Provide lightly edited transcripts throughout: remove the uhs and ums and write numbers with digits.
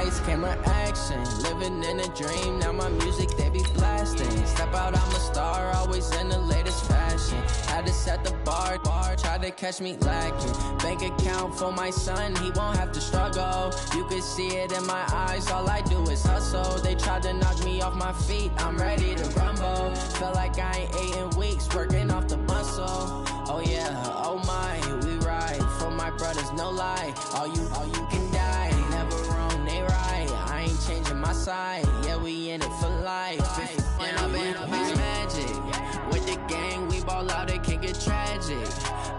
lights, camera action. Living in a dream, now my music, they be blasting. Step out, I'm a star, always in the latest fashion. Had to set the bar, try to catch me lacking. Bank account for my son, he won't have to struggle. You can see it in my eyes, all I do is hustle. They tried to knock me off my feet, I'm ready to rumble. Felt like I ain't ate in weeks, working off the muscle. Oh yeah, oh my, we ride for my brothers, no lie. All you can die, never wrong, they right. I ain't changing my side, yeah, we in it for life. And I've been magic with the gang, we ball out, it can get tragic.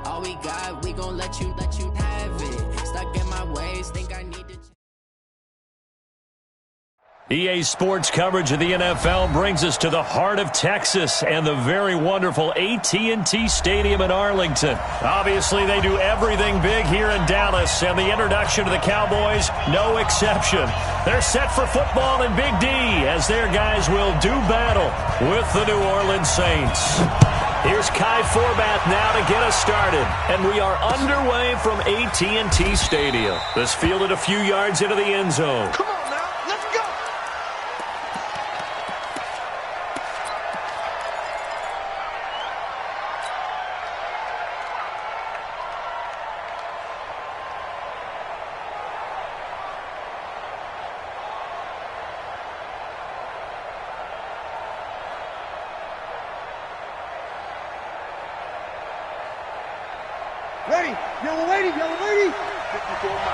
All we got, we gon' let you have it. Stuck in my ways, think I need to. EA Sports coverage of the NFL brings us to the heart of Texas and the very wonderful AT&T Stadium in Arlington. Obviously, they do everything big here in Dallas, and the introduction to the Cowboys, no exception. They're set for football in Big D as their guys will do battle with the New Orleans Saints. Here's Kai Forbath now to get us started, and we are underway from AT&T Stadium. This fielded a few yards into the end zone. Come on now, let's go! Ready, yellow lady,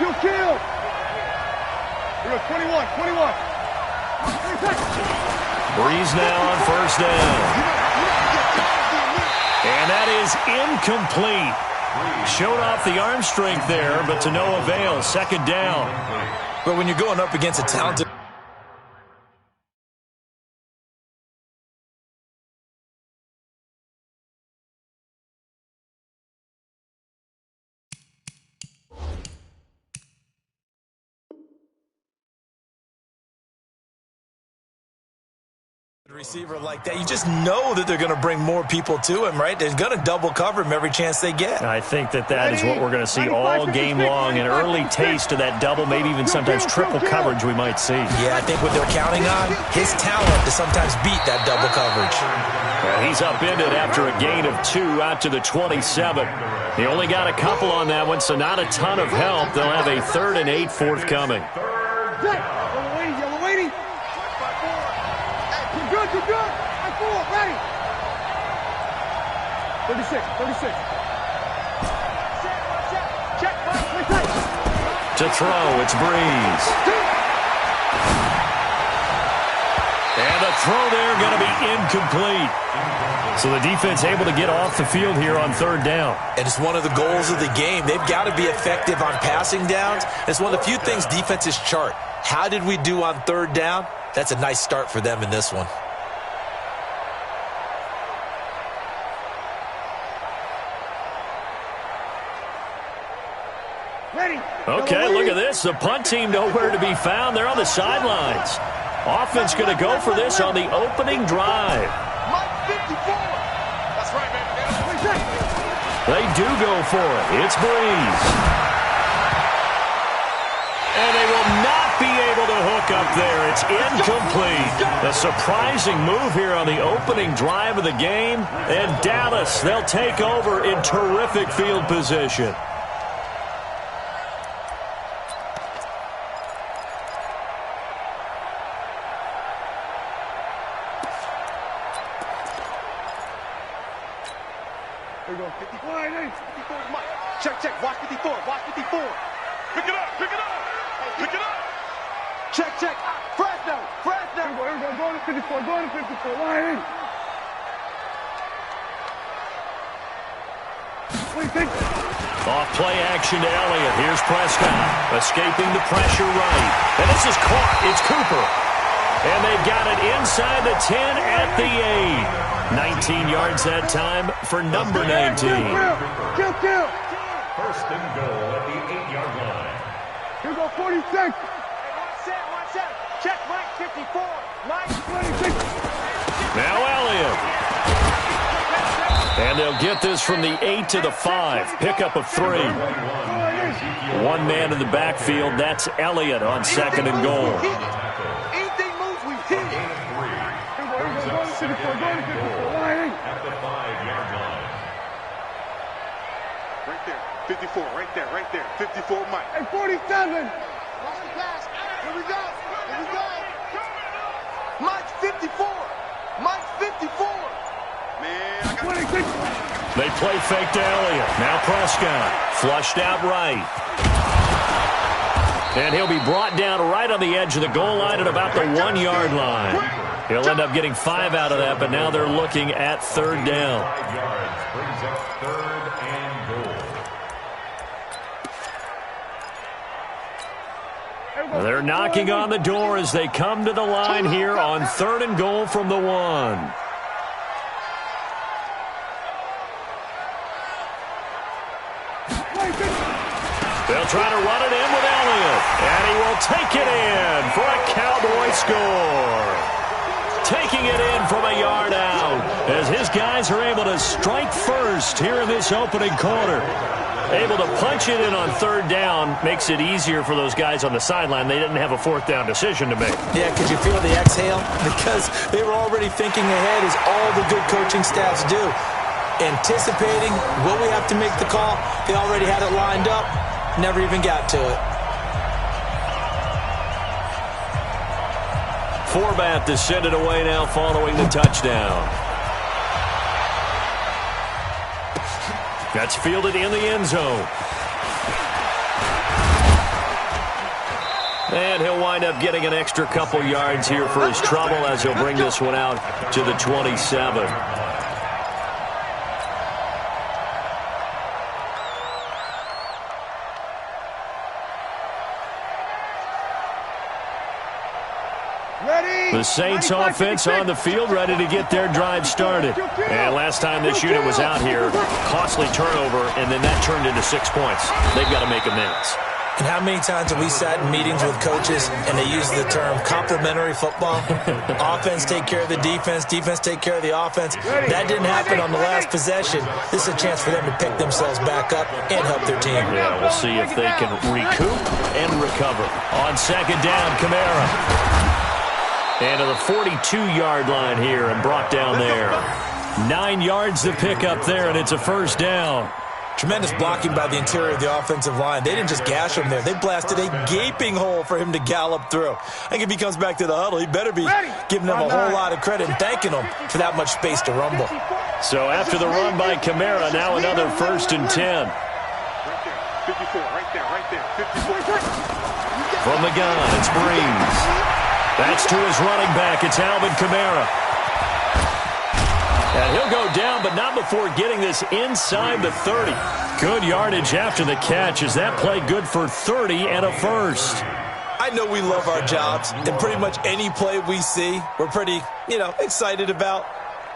you kill. We're at 21. Breeze now on first down. And that is incomplete. Showed off the arm strength there, but to no avail. Second down. But when you're going up against a talented... receiver like that, you just know that they're going to bring more people to him, right? They're going to double cover him every chance they get. I think that is what we're going to see all game long, an early taste of that double, maybe even sometimes triple coverage we might see. Yeah, I think what they're counting on, his talent to sometimes beat that double coverage. Well, he's upended after a gain of 2 out to the 27. He only got a couple on that one, so not a ton of help. They'll have a 3rd and 8 forthcoming. Yellow lady. You're good. I'm full, ready. 36. Check. To throw, it's Breeze. And the throw there going to be incomplete. So the defense able to get off the field here on 3rd down. And it's one of the goals of the game. They've got to be effective on passing downs. It's one of the few things defenses chart. How did we do on 3rd down? That's a nice start for them in this one. Okay, look at this. The punt team nowhere to be found. They're on the sidelines. Offense going to go for this on the opening drive. That's right, man. They do go for it. It's Breeze. And they will not be able to hook up there. It's incomplete. A surprising move here on the opening drive of the game. And Dallas, they'll take over in terrific field position. There you go. 54. Check. Watch 54. Pick it up. Check. Fresno. Here we go. Go to 54. Line. What do you think? Off play action to Elliott. Here's Prescott. Escaping the pressure right. And this is caught. It's Cooper. And they've got it inside the 10 at the 8. 19 yards that time for number 19. Kill. First and goal at the 8-yard line. Here we go, 46. Watch out. Check Mike 54. Mike 26. Now Elliott. And they'll get this from the 8 to the 5. Pickup of 3. One man in the backfield. That's Elliott on 2nd and goal. Anything moves, we hit it. At the 5-yard line. Right there. 54, right there, right there. 54, Mike. Hey, 47. Here we go. Here we go. Mike 54. Mike 54. Man, I got 26. They play fake to Elliott. Now Prescott. Flushed out right. And he'll be brought down right on the edge of the goal line at about the 1-yard line. He'll end up getting 5 out of that, but now they're looking at 3rd down. 5 yards brings up 3rd and goal. They're knocking on the door as they come to the line here on 3rd and goal from the 1. They'll try to run it in with Elliott, and he will take it in for a Cowboy score. Taking it in from a yard out as his guys are able to strike first here in this opening quarter. Able to punch it in on 3rd down makes it easier for those guys on the sideline. They didn't have a 4th down decision to make. Yeah, could you feel the exhale? Because they were already thinking ahead, as all the good coaching staffs do. Anticipating, will we have to make the call? They already had it lined up. Never even got to it. Forbath to send it away now following the touchdown. That's fielded in the end zone. And he'll wind up getting an extra couple yards here for his trouble as he'll bring this one out to the 27. The Saints offense on the field, ready to get their drive started. And last time this unit was out here, costly turnover, and then that turned into 6 points. They've got to make amends. And how many times have we sat in meetings with coaches and they use the term complementary football? Offense take care of the defense, defense take care of the offense. That didn't happen on the last possession. This is a chance for them to pick themselves back up and help their team. Yeah, we'll see if they can recoup and recover. On 2nd down, Kamara. And to the 42-yard line here and brought down there. 9 yards to pick up there, and it's a 1st down. Tremendous blocking by the interior of the offensive line. They didn't just gash him there. They blasted a gaping hole for him to gallop through. I think if he comes back to the huddle, he better be giving them a whole lot of credit and thanking them for that much space to rumble. So after the run by Kamara, now another 1st and 10. right there. 54, right there, right there. 54. From the gun, it's Breeze. That's to his running back. It's Alvin Kamara. And he'll go down, but not before getting this inside the 30. Good yardage after the catch. Is that play good for 30 and a 1st? I know we love our jobs, and pretty much any play we see, we're pretty, excited about.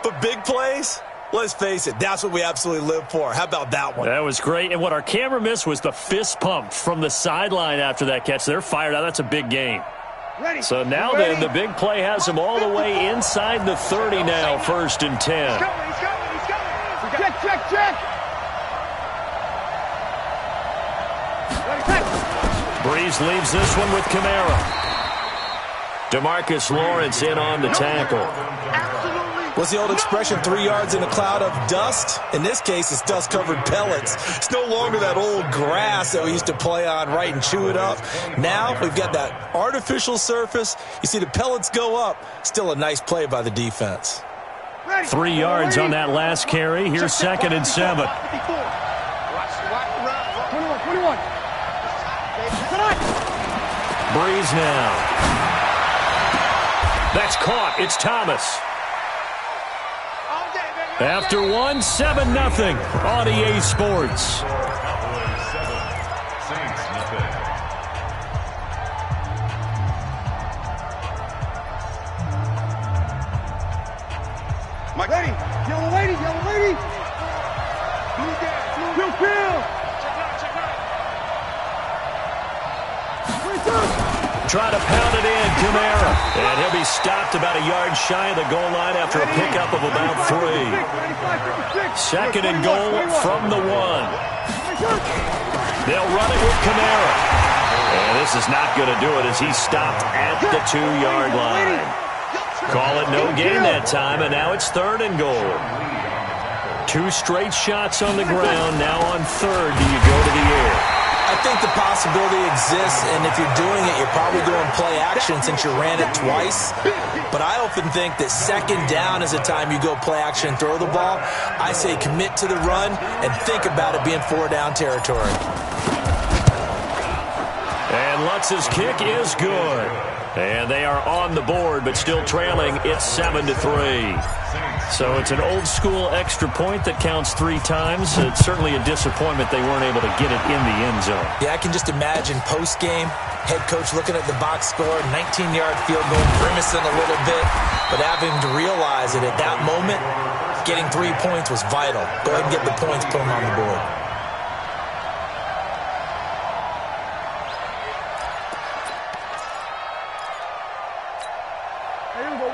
But big plays, let's face it, that's what we absolutely live for. How about that one? That was great. And what our camera missed was the fist pump from the sideline after that catch. They're fired out. That's a big game. So now then, the big play has them all the way inside the 30 now, 1st and 10. He's coming. Check. Breeze leaves this one with Kamara. DeMarcus Lawrence in on the tackle. What's the old expression, 3 yards in a cloud of dust? In this case, it's dust-covered pellets. It's no longer that old grass that we used to play on, right, and chew it up. Now we've got that artificial surface. You see the pellets go up. Still a nice play by the defense. 3 yards on that last carry. Here's 2nd and 7. 21. Breeze now. That's caught. It's Thomas. After 1, 7-0 on EA Sports. Cowboys 7, Saints nothing. Mike, Ready. Yellow lady. blue gas, blue. Kill. try to pound it in, Kamara. And he'll be stopped about a yard shy of the goal line after a pickup of about 3. Second and goal from the 1. They'll run it with Kamara. And this is not going to do it as he's stopped at the 2-yard line. Call it no gain that time, and now it's 3rd and goal. 2 straight shots on the ground. Now on 3rd, do you go to the air? I think the possibility exists, and if you're doing it, you're probably going play action since you ran it twice. But I often think that 2nd down is a time you go play action and throw the ball. I say commit to the run and think about it being 4-down territory. And Lutz's kick is good. And they are on the board, but still trailing. It's 7-3. So it's an old-school extra point that counts 3 times. It's certainly a disappointment they weren't able to get it in the end zone. Yeah, I can just imagine post-game, head coach looking at the box score, 19-yard field goal, grimacing a little bit, but having to realize that at that moment, getting 3 points was vital. Go ahead and get the points, put them on the board.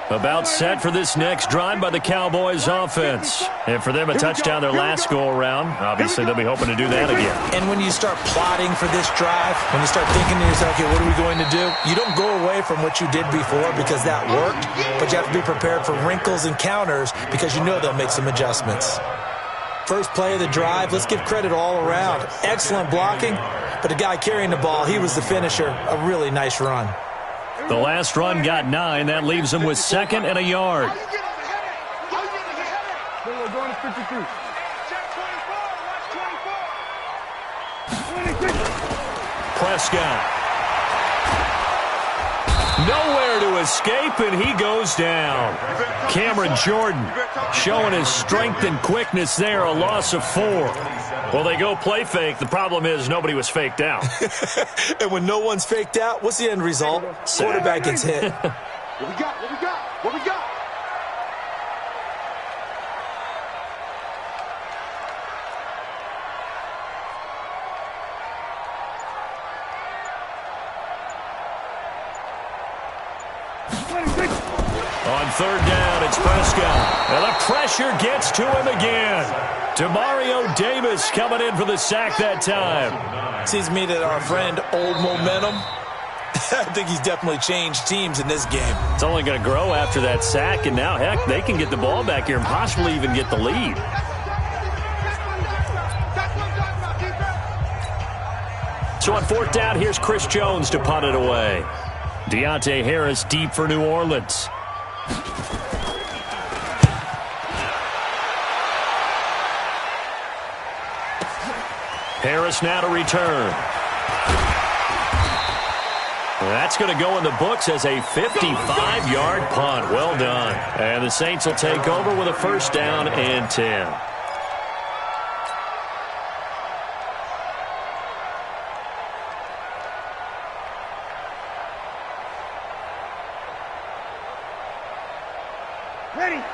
About set for this next drive by the Cowboys offense. And for them, a touchdown their last go-around. Obviously, they'll be hoping to do that again. And when you start plotting for this drive, when you start thinking to yourself, okay, what are we going to do? You don't go away from what you did before because that worked, but you have to be prepared for wrinkles and counters because you know they'll make some adjustments. First play of the drive, let's give credit all around. Excellent blocking, but the guy carrying the ball, he was the finisher. A really nice run. The last run got 9. That leaves them with 2nd and a yard. Going to 52. Prescott. Nowhere to escape, and he goes down. Cameron Jordan showing his strength and quickness there, a loss of 4. Well, they go play fake. The problem is nobody was faked out. And when no one's faked out, what's the end result? Quarterback gets hit. What we got? What we got? What we got? On 3rd down, it's Prescott. And the pressure gets to him again. Demario Davis coming in for the sack that time. Seems to me that our friend Old Momentum, I think he's definitely changed teams in this game. It's only going to grow after that sack, and now, heck, they can get the ball back here and possibly even get the lead. So on 4th down, here's Chris Jones to punt it away. Deontay Harris deep for New Orleans. Harris now to return. That's going to go in the books as a 55-yard punt. Well done. And the Saints will take over with a 1st down and 10.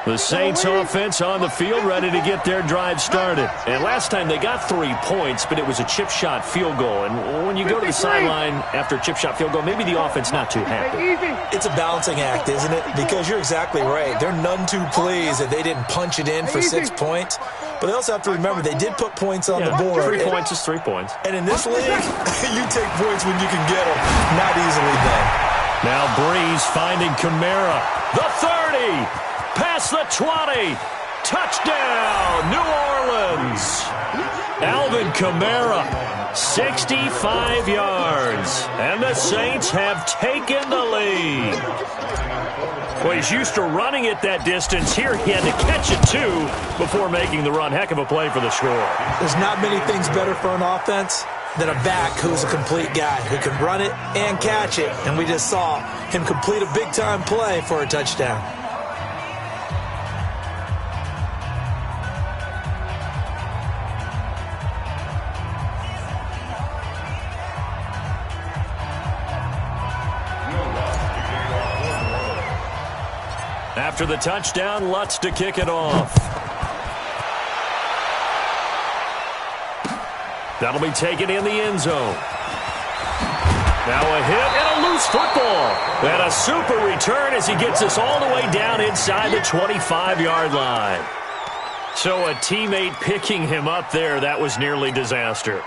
The Saints offense on the field ready to get their drive started. And last time they got 3 points, but it was a chip shot field goal. And when you go to the sideline after a chip shot field goal, maybe the offense not too happy. It's a balancing act, isn't it? Because you're exactly right. They're none too pleased that they didn't punch it in for 6 points. But they also have to remember they did put points on the board. 3 points is 3 points. And in this league, you take points when you can get them. Not easily done. Now Breeze finding Kamara. The 30. Past the 20. Touchdown, New Orleans. Alvin Kamara, 65 yards. And the Saints have taken the lead. Well, he's used to running it that distance. Here he had to catch it, too, before making the run. Heck of a play for the score. There's not many things better for an offense than a back who's a complete guy who can run it and catch it. And we just saw him complete a big-time play for a touchdown. After the touchdown, Lutz to kick it off. That'll be taken in the end zone. Now a hit and a loose football. And a super return as he gets us all the way down inside the 25-yard line. So a teammate picking him up there, that was nearly disaster.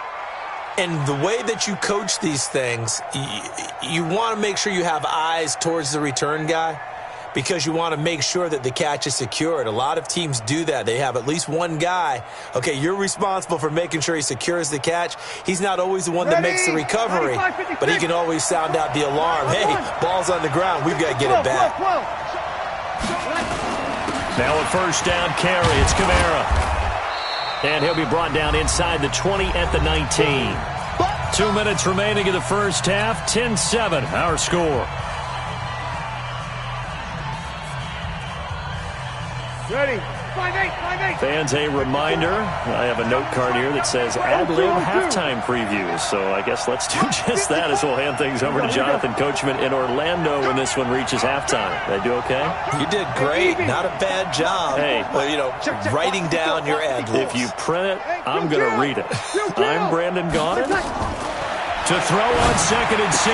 And the way that you coach these things, you want to make sure you have eyes towards the return guy because you want to make sure that the catch is secured. A lot of teams do that. They have at least one guy. Okay, you're responsible for making sure he secures the catch. He's not always the one that makes the recovery, but he can always sound out the alarm. Hey, ball's on the ground. We've got to get it back. Now a first down carry. It's Kamara. And he'll be brought down inside the 20 at the 19. 2 minutes remaining in the first half. 10-7, our score. Ready. 5-8. Fans, a reminder. I have a note card here that says ad-lib halftime previews. So I guess let's do just that as we'll hand things over to Jonathan Coachman in Orlando when this one reaches halftime. Did I do okay? You did great. Not a bad job. Hey. Writing down your ad-libs. If you print it, I'm going to read it. I'm Brandon Gaudin. To throw on 2nd and 6.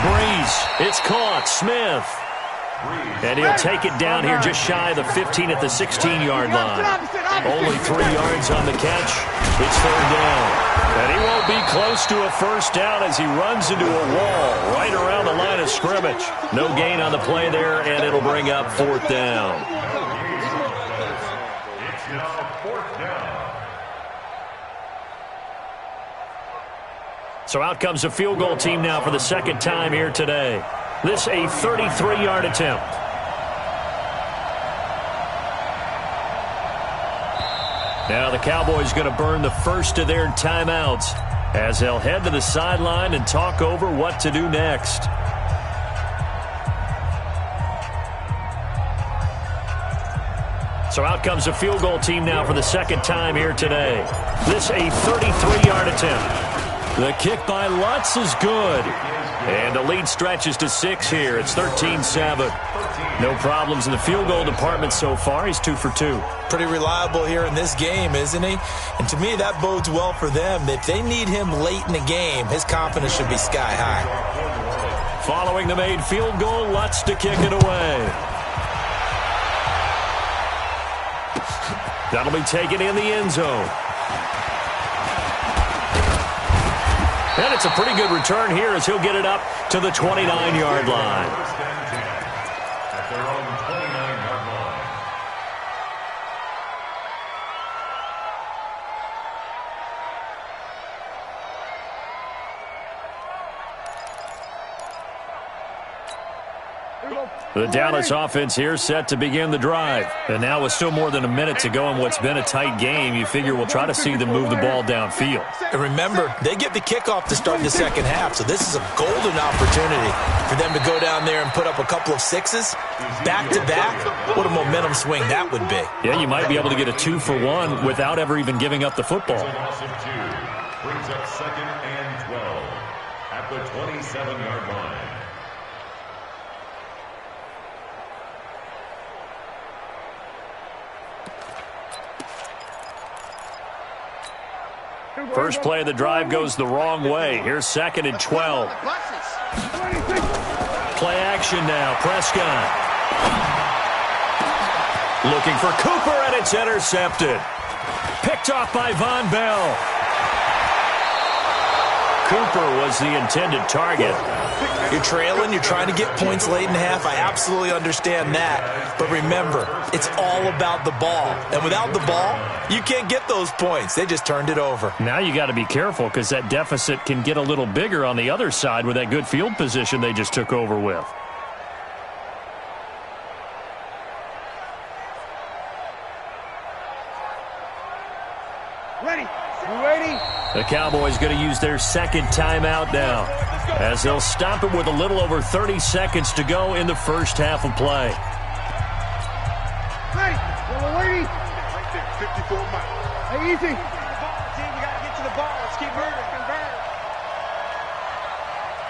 Breeze. It's caught. Smith. And he'll take it down here just shy of the 15 at the 16-yard line. Only 3 yards on the catch. It's 3rd down. And he won't be close to a first down as he runs into a wall right around the line of scrimmage. No gain on the play there, and it'll bring up 4th down. It's now 4th down. So out comes a field goal team now for the second time here today. This a 33-yard attempt. Now the Cowboys going to burn the first of their timeouts as they'll head to the sideline and talk over what to do next. So out comes a field goal team now for the second time here today. This a 33-yard attempt. The kick by Lutz is good. And the lead stretches to 6 here. It's 13-7. No problems in the field goal department so far. He's 2 for 2. Pretty reliable here in this game, isn't he? And to me, that bodes well for them. If they need him late in the game, his confidence should be sky high. Following the made field goal, Lutz to kick it away. That'll be taken in the end zone. And it's a pretty good return here as he'll get it up to the 29-yard line. At their own 29-yard line. The Dallas offense here set to begin the drive. And now with still more than a minute to go in what's been a tight game, you figure we'll try to see them move the ball downfield. And remember, they get the kickoff to start the second half, so this is a golden opportunity for them to go down there and put up a couple of sixes back-to-back. What a momentum swing that would be. Yeah, you might be able to get a 2-for-1 without ever even giving up the football. Loss of 2 brings up 2nd and 12 at the 27-yard line. First play of the drive goes the wrong way. Here's 2nd and 12. Play action now. Prescott. Looking for Cooper, and it's intercepted. Picked off by Von Bell. Cooper was the intended target. You're trailing, you're trying to get points late in half. I absolutely understand that. But remember, it's all about the ball. And without the ball, you can't get those points. They just turned it over. Now you got to be careful because that deficit can get a little bigger on the other side with that good field position they just took over with. Ready. You ready? The Cowboys going to use their second timeout now as they'll stop it with a little over 30 seconds to go in the first half of play. Ready. Yellow lady. Right there, 54 miles. Hey, easy. We got to get to the ball. Let's keep moving.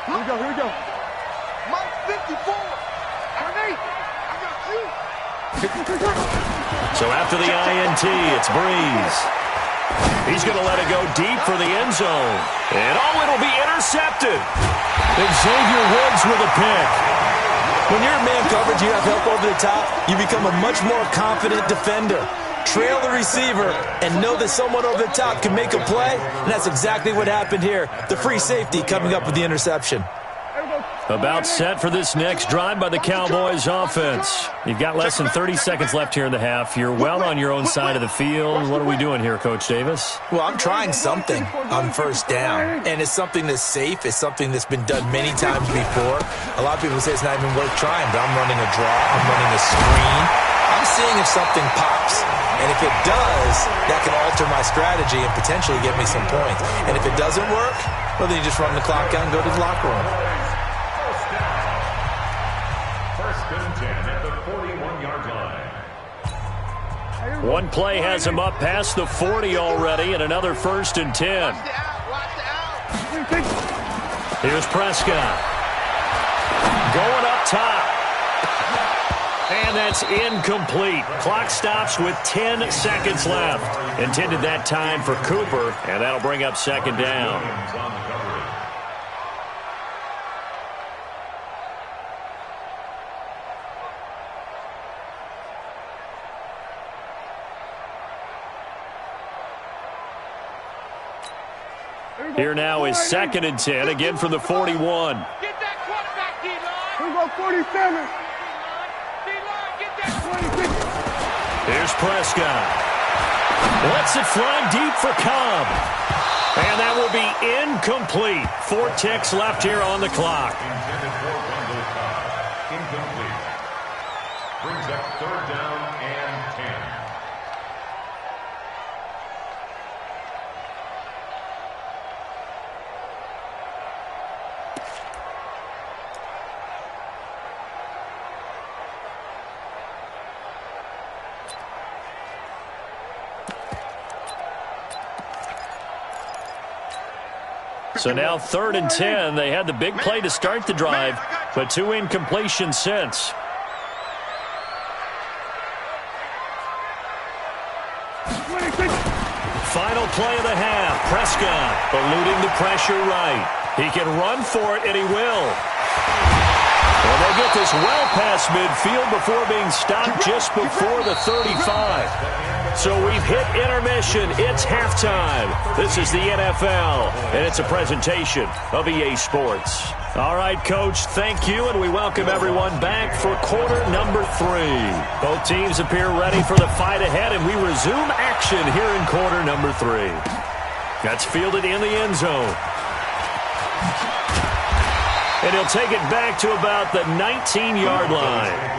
Here we go. Mike 54. Ready? I got you. So after the INT, it's Breeze. He's going to let it go deep for the end zone. And, it'll be intercepted. Xavier Woods with a pick. When you're in man coverage, you have help over the top, you become a much more confident defender. Trail the receiver and know that someone over the top can make a play, and that's exactly what happened here. The free safety coming up with the interception. About set for this next drive by the Cowboys offense. You've got less than 30 seconds left here in the half. You're well on your own side of the field. What are we doing here, Coach Davis? Well, I'm trying something on first down, and it's something that's safe. It's something that's been done many times before. A lot of people say it's not even worth trying, but I'm running a draw. I'm running a screen. I'm seeing if something pops, and if it does, that can alter my strategy and potentially get me some points. And if it doesn't work, well, then you just run the clock out and go to the locker room. First and 10 at the 41-yard line. One play has him up past the 40 already, and another first and 10. Here's Prescott. Going up top. And that's incomplete. Clock stops with 10 seconds left. Intended that time for Cooper, and that'll bring up second down. Here now is second and 10, again from the 41. Get that quarterback, D-line. Here we go, 47. D-line, get that 26. Here's Prescott. Lets it fly deep for Cobb. And that will be incomplete. 4 ticks left here on the clock. Intended for Wendell Cobb. Incomplete. Brings up third down and 10. So now third and 10. They had the big play to start the drive, but 2 incompletions since. Final play of the half. Prescott eluding the pressure right. He can run for it, and he will. And they'll get this well past midfield before being stopped just before the 35. So we've hit intermission. It's halftime. This is the NFL, and it's a presentation of EA Sports. All right, Coach, thank you, and we welcome everyone back for quarter number 3. Both teams appear ready for the fight ahead, and we resume action here in quarter number 3. That's fielded in the end zone. And he'll take it back to about the 19-yard line.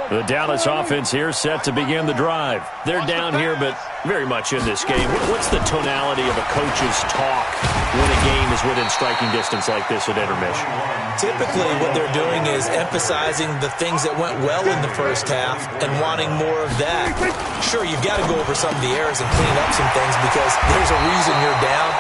The Dallas offense here set to begin the drive. They're down here, but very much in this game. What's the tonality of a coach's talk when a game is within striking distance like this at intermission? Typically, what they're doing is emphasizing the things that went well in the first half and wanting more of that. Sure, you've got to go over some of the errors and clean up some things because there's a reason you're down.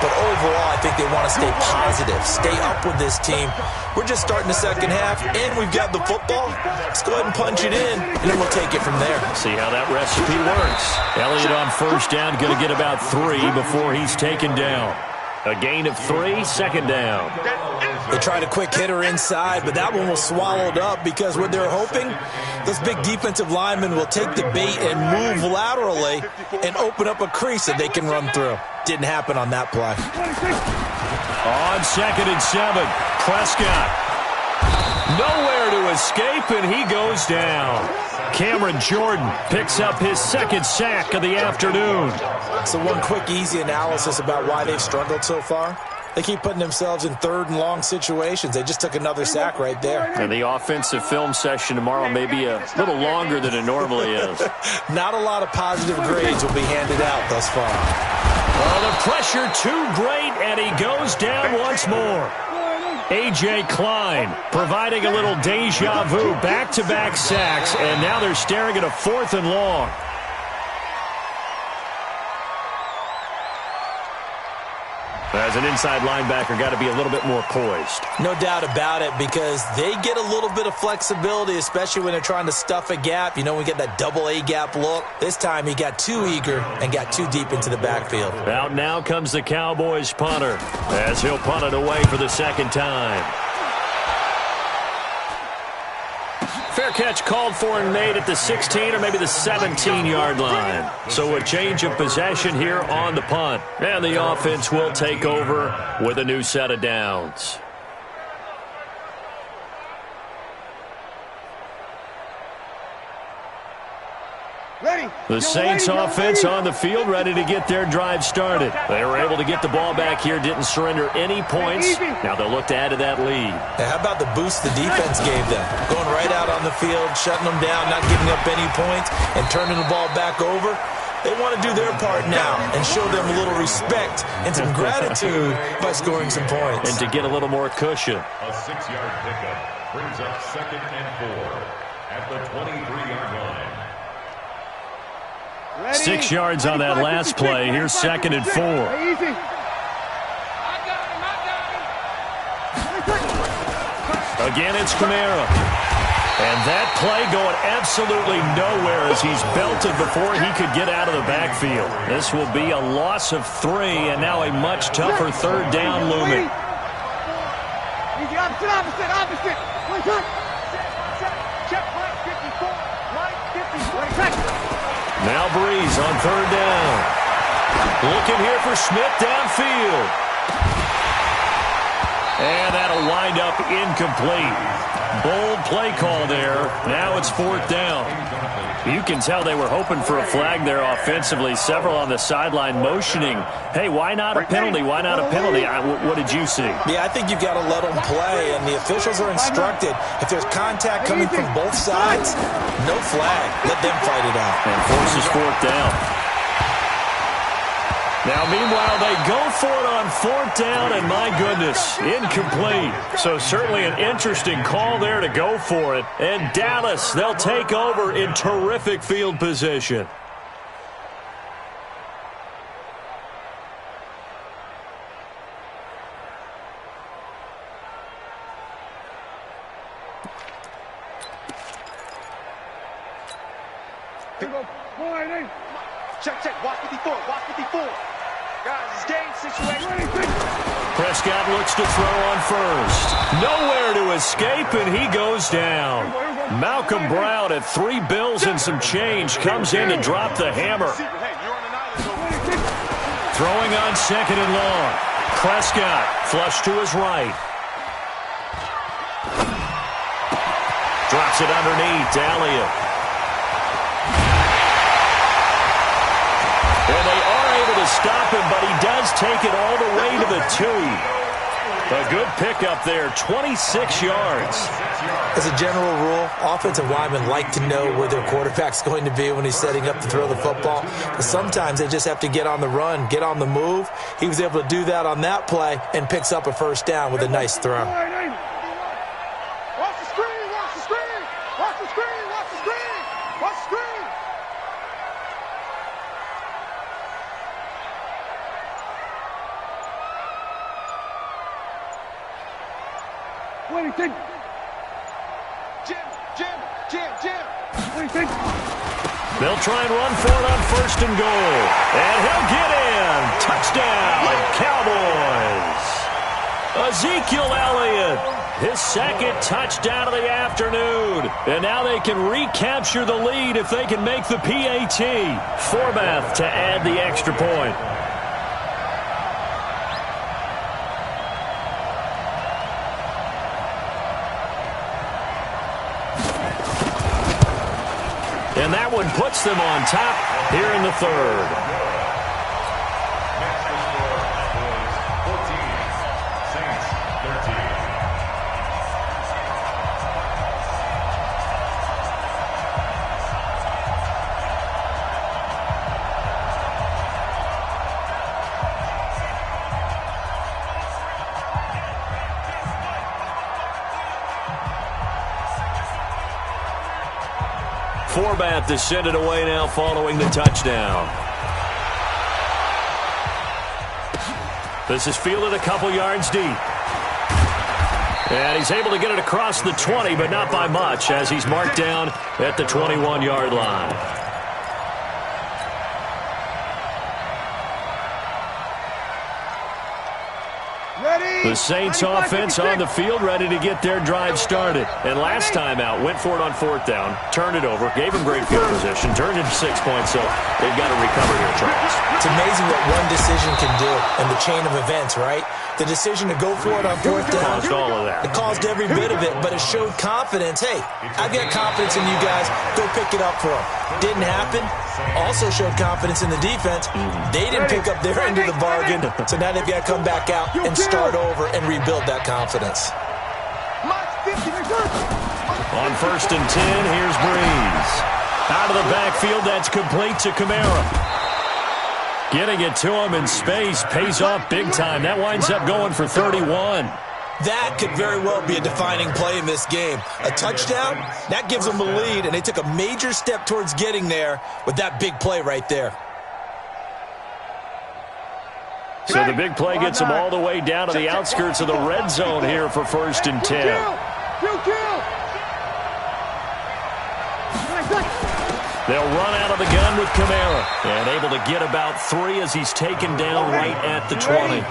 But overall, I think they want to stay positive, stay up with this team. We're just starting the second half, and we've got the football. Let's go ahead and punch it in, and then we'll take it from there. See how that recipe works. Elliott on first down, going to get about 3 before he's taken down. A gain of 3, second down. They tried a quick hitter inside, but that one was swallowed up because what they're hoping, those big defensive linemen will take the bait and move laterally and open up a crease that they can run through. Didn't happen on that play. On second and 7, Prescott. Nowhere to escape, and he goes down. Cameron Jordan picks up his second sack of the afternoon. So one quick, easy analysis about why they've struggled so far. They keep putting themselves in third and long situations. They just took another sack right there. And the offensive film session tomorrow may be a little longer than it normally is. Not a lot of positive grades will be handed out thus far. Oh, the pressure too great, and he goes down once more. A.J. Klein providing a little deja vu, back-to-back sacks, and now they're staring at a 4th and long. As an inside linebacker, got to be a little bit more poised. No doubt about it, because they get a little bit of flexibility, especially when they're trying to stuff a gap. You know, we get that double A-gap look. This time he got too eager and got too deep into the backfield. Out now comes the Cowboys punter, as he'll punt it away for the second time. Fair catch called for and made at the 16 or maybe the 17-yard line. So a change of possession here on the punt. And the offense will take over with a new set of downs. The Saints offense on the field, ready to get their drive started. They were able to get the ball back here, didn't surrender any points. Now they'll look to add to that lead. How about the boost the defense gave them? Going right out on the field, shutting them down, not giving up any points, and turning the ball back over. They want to do their part now and show them a little respect and some gratitude by scoring some points. And to get a little more cushion. A 6-yard pickup brings up 2nd and 4 at the 23-yard line. 6 yards on that last play. Here's 2nd and 4. Again, it's Kamara. And that play going absolutely nowhere as he's belted before he could get out of the backfield. This will be a loss of 3, and now a much tougher 3rd down looming. Easy, opposite. Check line 54. Line 54. Now Breeze on 3rd down. Looking here for Smith downfield. And that'll wind up incomplete. Bold play call there. Now it's 4th down. You can tell they were hoping for a flag there offensively. Several on the sideline motioning. Hey, why not a penalty? Why not a penalty? What did you see? Yeah, I think you've got to let them play, and the officials are instructed. If there's contact coming from both sides, no flag. Let them fight it out. And forces 4th down. Now, meanwhile, they go for it on 4th down, and my goodness, incomplete. So certainly an interesting call there to go for it. And Dallas, they'll take over in terrific field position. Check. Watch 54. Guys, it's game situation. Prescott looks to throw on first. Nowhere to escape, and he goes down. Malcolm Brown at 3 bills and some change comes in to drop the hammer. Throwing on 2nd and long. Prescott flush to his right. Drops it underneath to Elliott. And they are able to stop him, but he does take it all the way to the 2. A good pickup there, 26 yards. As a general rule, offensive linemen like to know where their quarterback's going to be when he's setting up to throw the football. But sometimes they just have to get on the run, get on the move. He was able to do that on that play and picks up a 1st down with a nice throw. Watch the screen. Jim. They'll try and run for it on 1st and goal. And he'll get in. Touchdown, Cowboys. Ezekiel Elliott, his 2nd touchdown of the afternoon. And now they can recapture the lead if they can make the PAT. Forbath to add the extra point. And that one puts them on top here in the 3rd. Forbath to send it away now following the touchdown. This is fielded a couple yards deep. And he's able to get it across the 20, but not by much, as he's marked down at the 21-yard line. The Saints offense on the field, ready to get their drive started. And last time out, went for it on 4th down, turned it over, gave him great field position, turned it to 6 points, so they've got to recover here, Charles. It's amazing what one decision can do in the chain of events, right? The decision to go for it on 4th down. Caused all of that. It caused every bit of it, but it showed confidence. Hey, I've got confidence in you guys. Go pick it up for them. Didn't happen. Also showed confidence in the defense. They didn't pick up their end of the bargain, so now they've got to come back out and start over and rebuild that confidence. On 1st and 10, here's Breeze. Out of the backfield, that's complete to Kamara. Getting it to him in space pays off big time. That winds up going for 31. That could very well be a defining play in this game. A touchdown, that gives them the lead, and they took a major step towards getting there with that big play right there. So the big play gets them all the way down to the outskirts of the red zone here for 1st and 10. They'll run out of the gun with Kamara. And able to get about 3 as he's taken down right at the 20.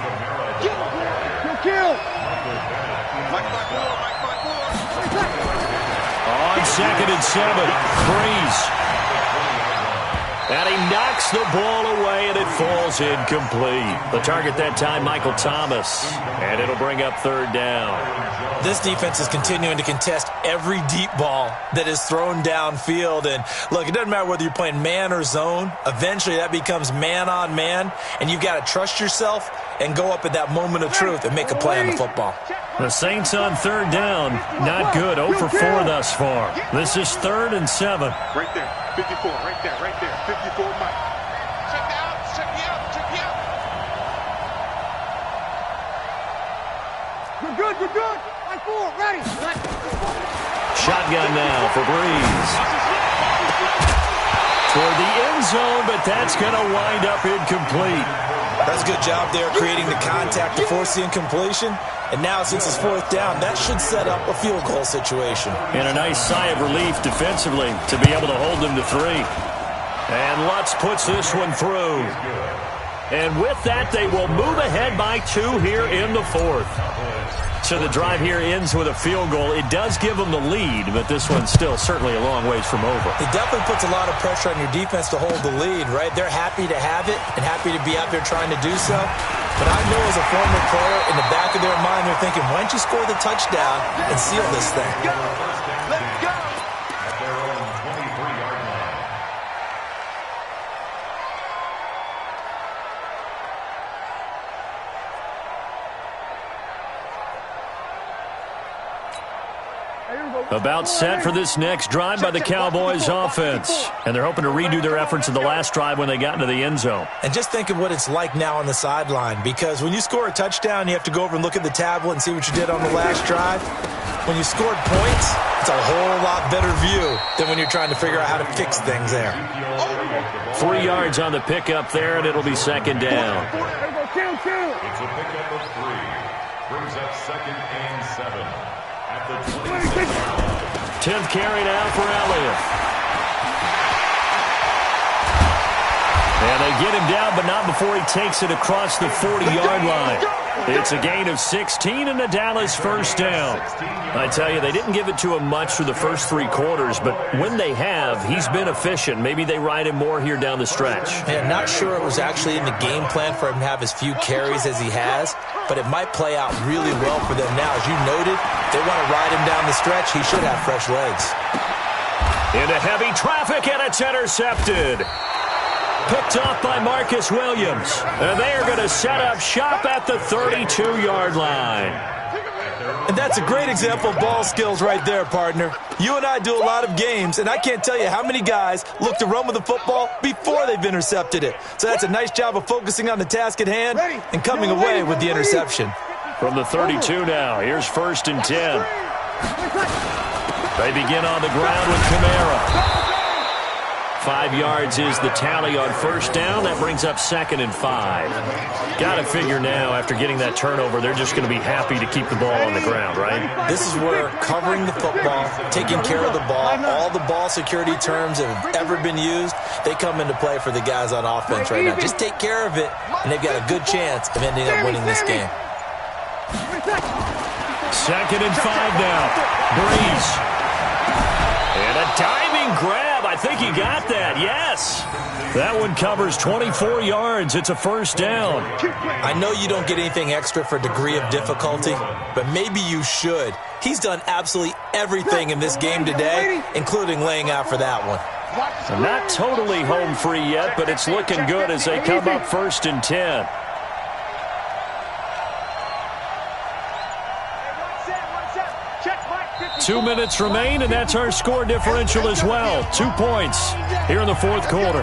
On 2nd and 7, Breeze. And he knocks the ball away, and it falls incomplete. The target that time, Michael Thomas. And it'll bring up 3rd down. This defense is continuing to contest every deep ball that is thrown downfield. And, look, it doesn't matter whether you're playing man or zone. Eventually, that becomes man-on-man, and you've got to trust yourself and go up at that moment of truth and make a play on the football. The Saints on 3rd down. Not good. 0 for 4 thus far. This is 3rd and 7. Right there. 54. Right there. 54, Mike. Check me out. You're good. Line 4. Ready. Shotgun now for Breeze. Toward the end zone, but that's going to wind up incomplete. That's a good job there creating the contact to force the incompletion. And now, since it's 4th down, that should set up a field goal situation. And a nice sigh of relief defensively to be able to hold them to 3. And Lutz puts this one through. And with that, they will move ahead by 2 here in the 4th. So the drive here ends with a field goal. It does give them the lead, but this one's still certainly a long ways from over. It definitely puts a lot of pressure on your defense to hold the lead, right? They're happy to have it and happy to be out there trying to do so. But I know as a former player, in the back of their mind, they're thinking, why don't you score the touchdown and seal this thing? Let's go. At their own 23-yard line. About set for this next drive by the Cowboys offense. And they're hoping to redo their efforts in the last drive when they got into the end zone. And just think of what it's like now on the sideline, because when you score a touchdown, you have to go over and look at the tablet and see what you did on the last drive. When you scored points, it's a whole lot better view than when you're trying to figure out how to fix things there. 3 yards on the pickup there, and it'll be 2nd down. It's a pickup of 3. Brings up 2nd and 7. At the 26. 10th carry now for Elliott. And they get him down, but not before he takes it across the 40-yard line. It's a gain of 16 and a Dallas 1st down. I tell you, they didn't give it to him much through the first 3 quarters, but when they have, he's been efficient. Maybe they ride him more here down the stretch. Yeah, not sure it was actually in the game plan for him to have as few carries as he has, but it might play out really well for them now. As you noted, they want to ride him down the stretch. He should have fresh legs. Into heavy traffic, and it's intercepted. Picked off by Marcus Williams. And they are going to set up shop at the 32-yard line. And that's a great example of ball skills right there, partner. You and I do a lot of games, and I can't tell you how many guys look to run with the football before they've intercepted it. So that's a nice job of focusing on the task at hand and coming away with the interception. From the 32 now, here's 1st and 10. They begin on the ground with Kamara. 5 yards is the tally on first down. That brings up 2nd and 5. Got to figure now, after getting that turnover, they're just going to be happy to keep the ball on the ground, right? This is where covering the football, taking care of the ball, all the ball security terms that have ever been used, they come into play for the guys on offense right now. Just take care of it, and they've got a good chance of ending up winning this game. 2nd and 5 now. Breeze. And a diving grab. I think he got that. Yes. That one covers 24 yards. It's a first down. I know you don't get anything extra for degree of difficulty, but maybe you should. He's done absolutely everything in this game today, including laying out for that one. Not totally home free yet, but it's looking good as they come up 1st and 10. Two minutes remain, and that's our score differential as well. 2 points here in the fourth quarter.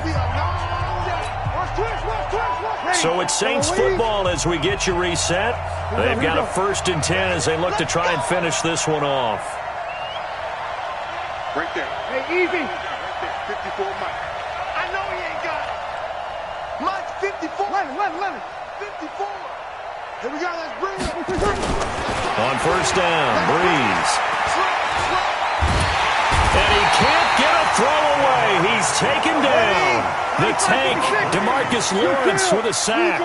So it's Saints football as we get you reset. They've got a 1st and 10 as they look to try and finish this one off. Right there. Hey, easy. Right there. 54 Mike. I know he ain't got it. Mike's 54. Let him. 54. Here we go. Let's bring it. On first down, Breeze. And he can't get a throw away. He's taken down. The tank, DeMarcus Lawrence with a sack.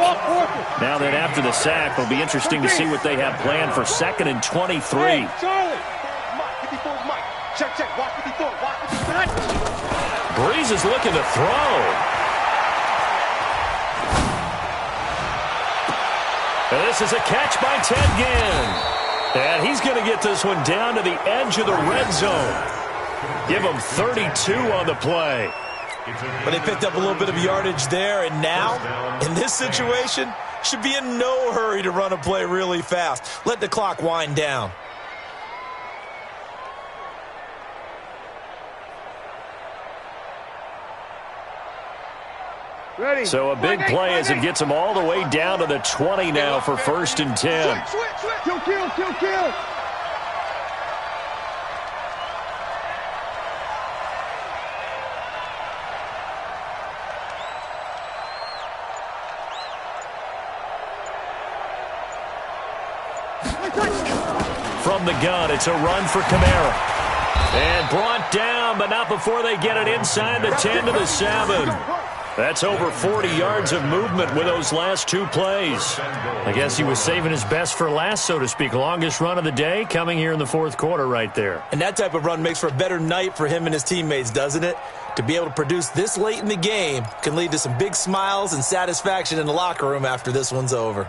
Now that after the sack, it'll be interesting to see what they have planned for 2nd and 23. Check. Watch 54. Breeze is looking to throw. And this is a catch by Ted Ginn. And he's going to get this one down to the edge of the red zone. Give him 32 on the play. But they picked up a little bit of yardage there, and now, in this situation, should be in no hurry to run a play really fast. Let the clock wind down. Ready. So a big play as it gets him all the way down to the 20 now for 1st and 10. Kill. From the gun, it's a run for Kamara. And brought down, but not before they get it inside the 10 to the 7. That's over 40 yards of movement with those last 2 plays. I guess he was saving his best for last, so to speak. Longest run of the day coming here in the fourth quarter right there. And that type of run makes for a better night for him and his teammates, doesn't it? To be able to produce this late in the game can lead to some big smiles and satisfaction in the locker room after this one's over.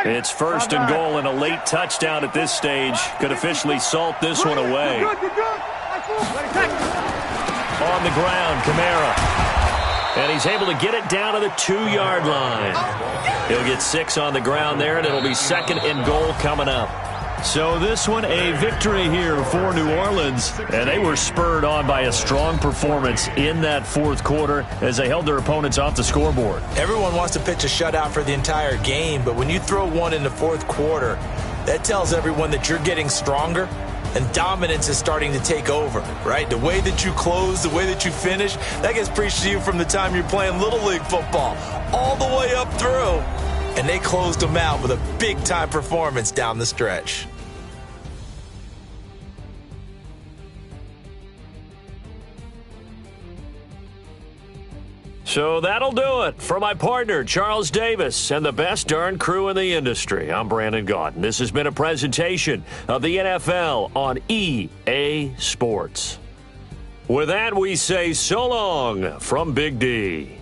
It's 1st and goal and a late touchdown at this stage. Could officially salt this one away. On the ground, Kamara. And he's able to get it down to the 2-yard line. He'll get 6 on the ground there, and it'll be 2nd and goal coming up. So this one, a victory here for New Orleans, and they were spurred on by a strong performance in that fourth quarter as they held their opponents off the scoreboard. Everyone wants to pitch a shutout for the entire game, but when you throw one in the fourth quarter, that tells everyone that you're getting stronger and dominance is starting to take over, right? The way that you close, the way that you finish, that gets preached to you from the time you're playing Little League football all the way up through, and they closed them out with a big-time performance down the stretch. So that'll do it. For my partner, Charles Davis, and the best darn crew in the industry, I'm Brandon Gaudin. This has been a presentation of the NFL on EA Sports. With that, we say so long from Big D.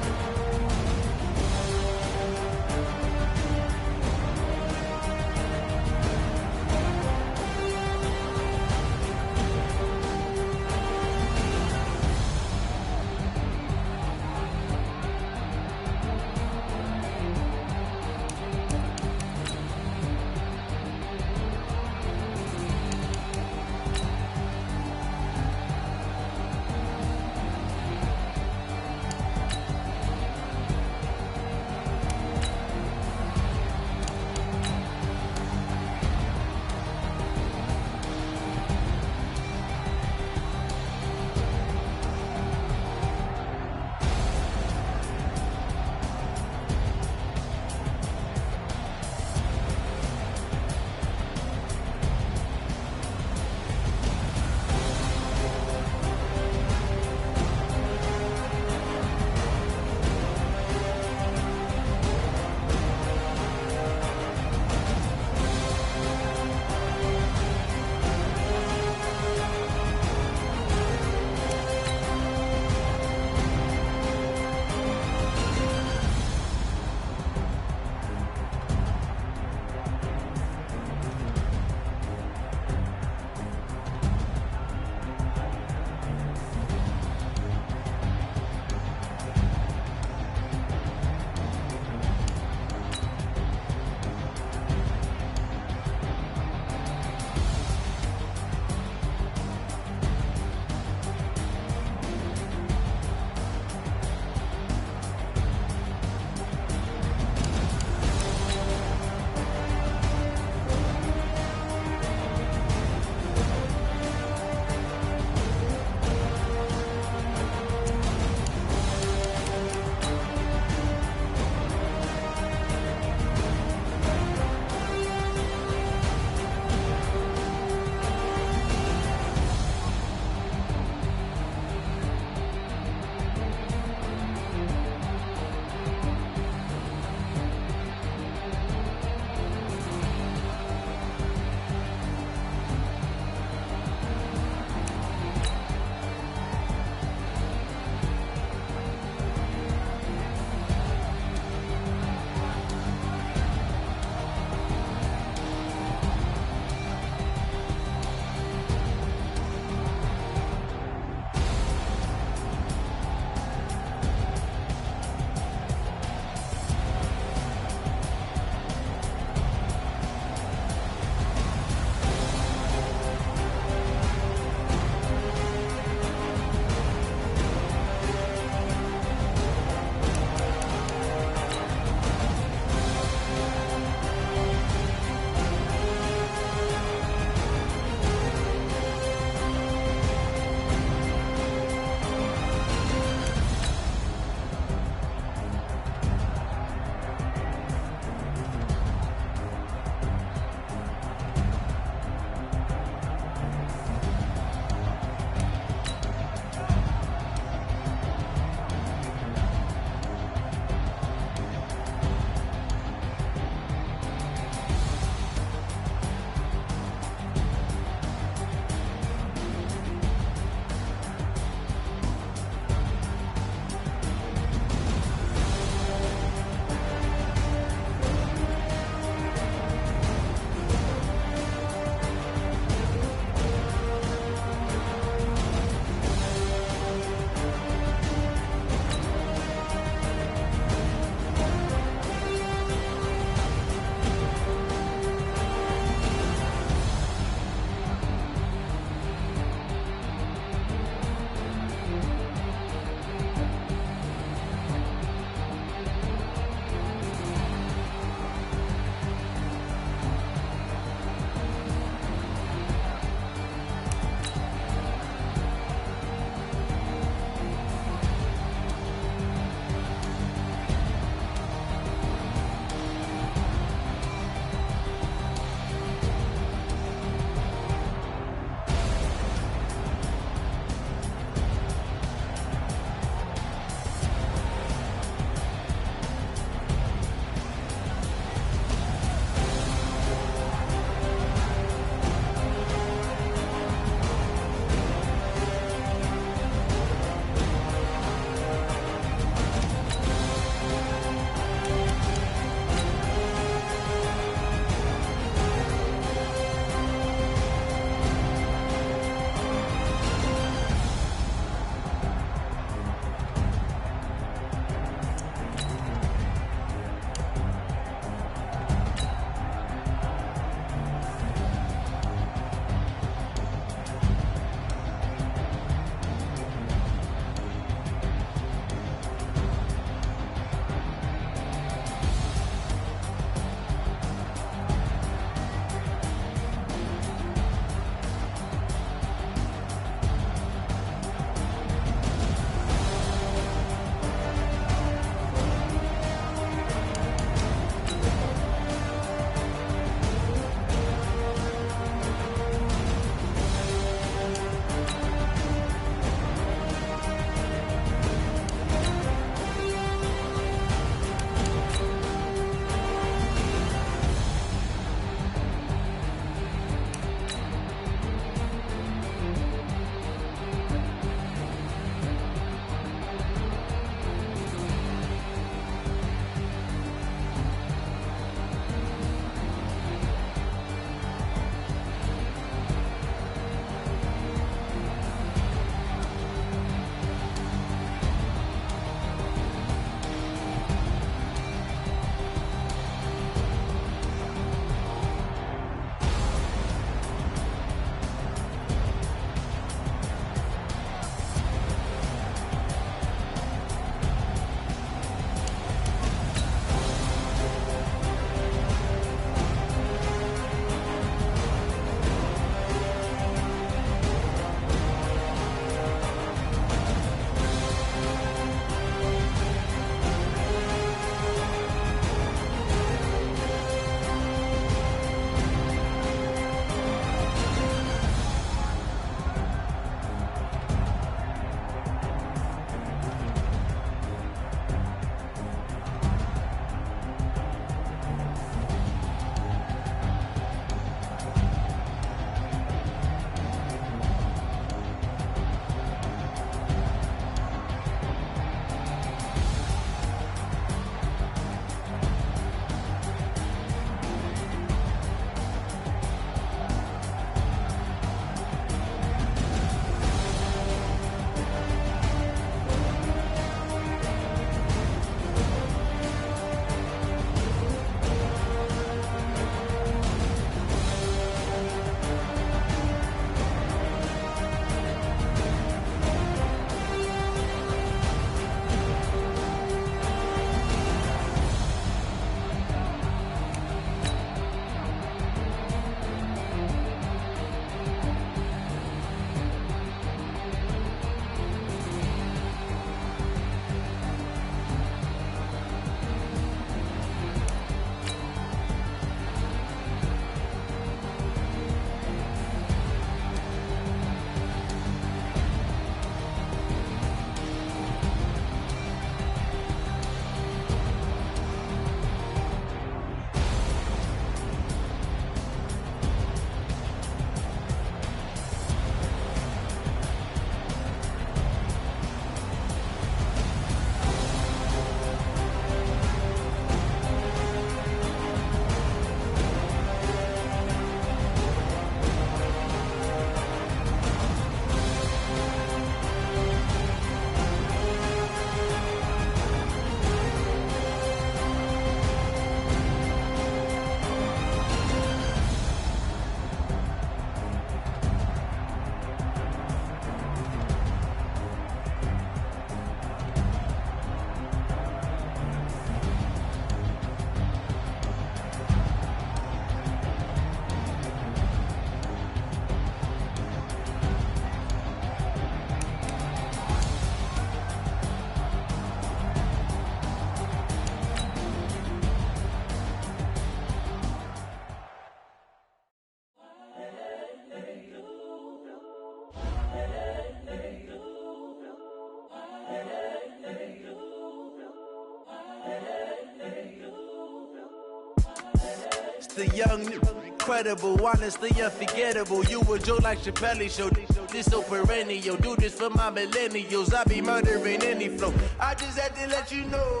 The young, incredible, honestly unforgettable. You a Joe like Chappelle show. This so perennial. Do this for my millennials. I be murdering any flow. I just had to let you know.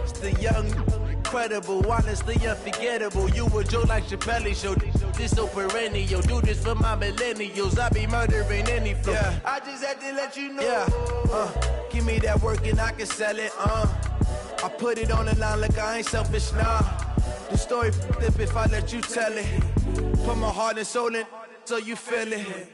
It's the young, incredible, honestly unforgettable. You a Joe like Chappelle show. This so perennial. Do this for my millennials. I be murdering any flow. Yeah. I just had to let you know. Yeah. Give me that work and I can sell it. I put it on the line like I ain't selfish, nah. The story flip if I let you tell it. Put my heart and soul in so you feel it.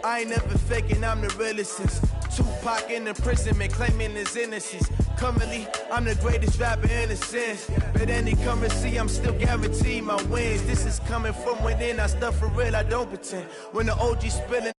I ain't never faking, I'm the realest since Tupac in imprisonment, claiming his innocence. Currently, I'm the greatest rapper in a sense. But any currency, I'm still guaranteed my wins. This is coming from within, I stuff for real, I don't pretend. When the OG spilling